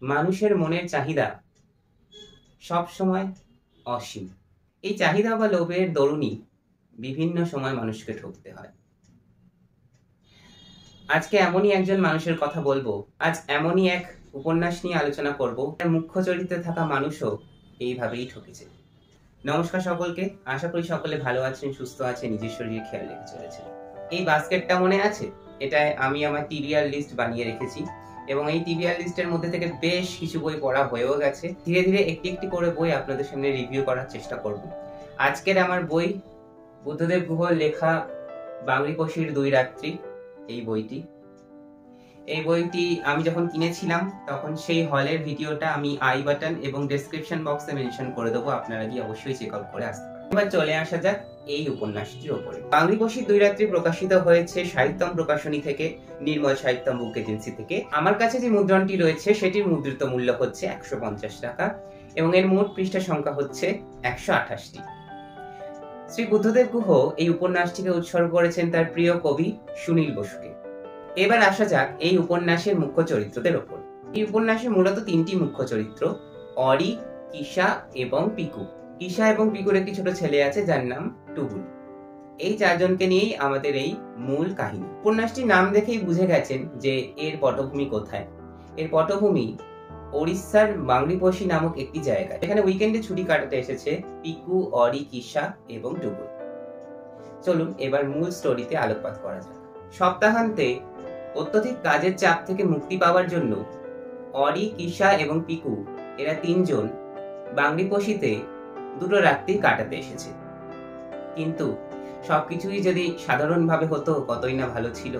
মানুষের মনের চাহিদা সব সময় অসীম। এই চাহিদা বা লোভের দরুনই বিভিন্ন সময় মানুষকে ঠকতে হয়। আজকে এমনই একজন মানুষের কথা বলবো, আজ এমনই এক উপন্যাস নিয়ে আলোচনা করব, মুখ্য চরিত্রে থাকা মানুষও এইভাবেই ঠকেছে। নমস্কার সকলকে, আশা করি সকলে ভালো আছেন, সুস্থ আছেন, নিজের শরীরে খেয়াল রেখে চলেছেন। এই বাস্কেটটা মনে আছে? এটায় আমি আমার টিবিআর লিস্ট বানিয়ে রেখেছি এবং এই টিবিআর লিস্টের মধ্যে থেকে বেশ কিছু বই পড়া হয়েও গেছে। ধীরে ধীরে একটি একটি করে বই আপনাদের সামনে রিভিউ করার চেষ্টা করব। আজকের আমার বই বুদ্ধদেব গুহর লেখা বাংরিপোষির দুই রাত্রি। এই বইটি আমি যখন কিনেছিলাম তখন সেই হলের ভিডিওটা আমি আই বাটন এবং ডেসক্রিপশন বক্সে মেনশন করে দেবো, আপনারা গিয়ে অবশ্যই চেক আউট করে আসতে পারেন। এবার চলে আসা যাক এই উপন্যাসটির উপরে। বাংরিপোষির দুই রাত্রি প্রকাশিত হয়েছে সাহিত্যম প্রকাশনী থেকে, নির্মল সাহিত্যম বুক এজেন্সি থেকে। আমার কাছে যে মুদ্রণটি রয়েছে সেটির মুদ্রিত মূল্য হচ্ছে 150 টাকা এবং এর মোট পৃষ্ঠা সংখ্যা হচ্ছে 128টি। শ্রী বুদ্ধদেব গুহ এই উপন্যাসটিকে উৎসর্গ করেছেন তার প্রিয় কবি সুনীল বসুকে। এবার আসা যাক এই উপন্যাসের মুখ্য চরিত্রদের ওপর। এই উপন্যাসে মূলত তিনটি মুখ্য চরিত্র, অরি, কিসা এবং পিকু। কিসা এবং পিকুর একটি ছোট ছেলে আছে যার নাম টুগুল। এই চারজনকে নিয়েই আমাদের এই মূল কাহিনী। উপন্যাসটির নাম দেখেই বুঝে গেছেন যে এর পটভূমি কোথায়। এর পটভূমি ওড়িশার বাংরিপোষি নামক একটি জায়গায়, এখানে উইকেন্ডে ছুটি কাটাতে এসেছে পিকু, অরি, কিসা এবং টুগুল। চলুন এবার মূল স্টোরিতে আলোকপাত করা যাক। সপ্তাহান্তে অত্যধিক কাজের চাপ থেকে মুক্তি পাওয়ার জন্য অরি, কিসা এবং পিকু এরা তিনজন বাংরিপোষিতে দুটো রাত্রি কাটাতে এসেছে। কিন্তু সবকিছুই যদি সাধারণভাবে হতো কতই না ভালো ছিল।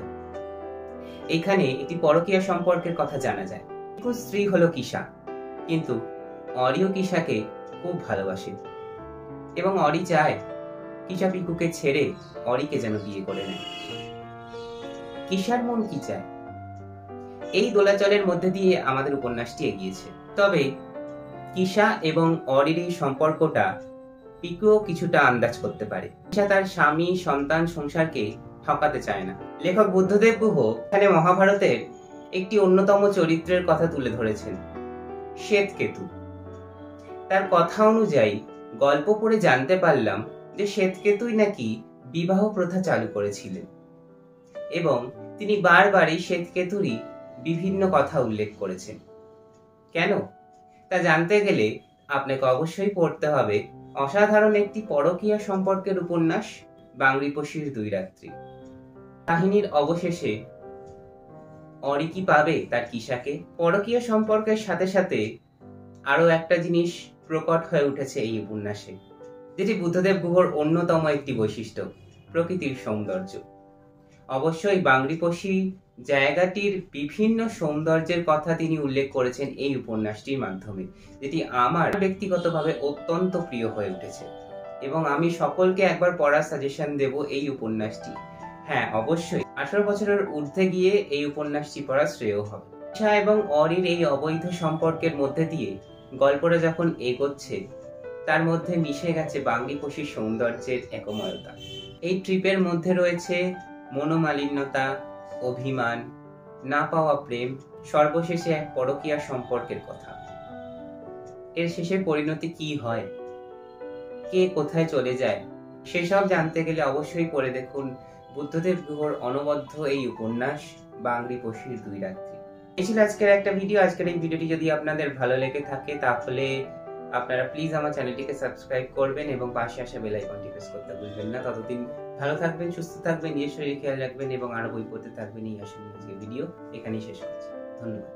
এখানে একটি পরকীয়া সম্পর্কের কথা জানা যায়। পিকুর স্ত্রী হলো কিসা, কিন্তু অরিও কিসাকে খুব ভালোবাসে এবং অরি চায় কিসা পিকুকে ছেড়ে অরিকে যেন বিয়ে করে নেয়। কিসার মন কি চায়, এই দোলাচলের মধ্যে দিয়ে আমাদের উপন্যাসটি এগিয়েছে। তবে কিসা এবং অরির এই সম্পর্কটা পিকুও কিছুটা আন্দাজ করতে পারে। কিসা তার স্বামী, সন্তান, সংসারকে ঠকাতে চায় না। লেখক বুদ্ধদেব গুহ এখানে মহাভারতের একটি অন্যতম চরিত্রের কথা তুলে ধরেছেন, শ্বেতকেতু। তার কথা অনুযায়ী গল্প পড়ে জানতে পারলাম যে শ্বেতকেতুই নাকি বিবাহ প্রথা চালু করেছিলেন এবং তিনি বারবারই শ্বেতকেতুরই বিভিন্ন কথা উল্লেখ করেছেন। কেন তা জানতে গেলে আপনাকে অবশ্যই পড়তে হবে অসাধারণ একটি পরকীয়া সম্পর্কের উপন্যাস বাংরিপোষির দুই রাত্রি। কাহিনীর অবশেষে অরি কি পাবে তার কিসাকে? পরকীয়া সম্পর্কের সাথে সাথে আরো একটা জিনিস প্রকট হয়ে উঠেছে এই উপন্যাসে, যেটি বুদ্ধদেব গুহর অন্যতম একটি বৈশিষ্ট্য, প্রকৃতির সৌন্দর্য। অবশ্যই বাংরিপোষি জায়গাটির বিভিন্ন সৌন্দর্যের কথা তিনি উল্লেখ করেছেন এই উপন্যাসটির মাধ্যমে, যেটি আমার ব্যক্তিগতভাবে অত্যন্ত প্রিয় হয়ে উঠেছে এবং আমি সকলকে একবার পড়ার সাজেশন দেব এই উপন্যাসটি। হ্যাঁ, অবশ্যই 18 বছরের ঊর্ধ্বে গিয়ে এই উপন্যাসটি পড়া শ্রেয় হবে। কিসা এবং অরির এই অবৈধ সম্পর্কের মধ্যে দিয়ে গল্পটা যখন এগোচ্ছে তার মধ্যে মিশে গেছে বাংরিপোষির সৌন্দর্যের একময়তা। এই ট্রিপের মধ্যে রয়েছে মনোমালিন্যতা, অভিমান, না পাওয়া প্রেম, সর্বশেষে এক পরকীয়া সম্পর্কের কথা। এর শেষে পরিণতি কি হয়, কে কোথায় চলে যায়, সেসব জানতে গেলে অবশ্যই পড়ে দেখুন বুদ্ধদেব গুহর অনবদ্য এই উপন্যাস বাংরিপোষির দুই রাত্রি। এই ছিল আজকের একটা ভিডিও। আজকের এই ভিডিওটি যদি আপনাদের ভালো লেগে থাকে তাহলে আপনারা প্লিজ আমার চ্যানেলটিকে সাবস্ক্রাইব করবেন এবং পাশে আসা বেল আইকনটি প্রেস করতে ভুলবেন না। ততদিন ভালো থাকবেন, সুস্থ থাকবেন, নিজের শরীর খেয়াল রাখবেন এবং আরো বই পড়তে থাকবেন। এই আশা নিয়ে আজকের ভিডিও এখানেই শেষ করছি। ধন্যবাদ।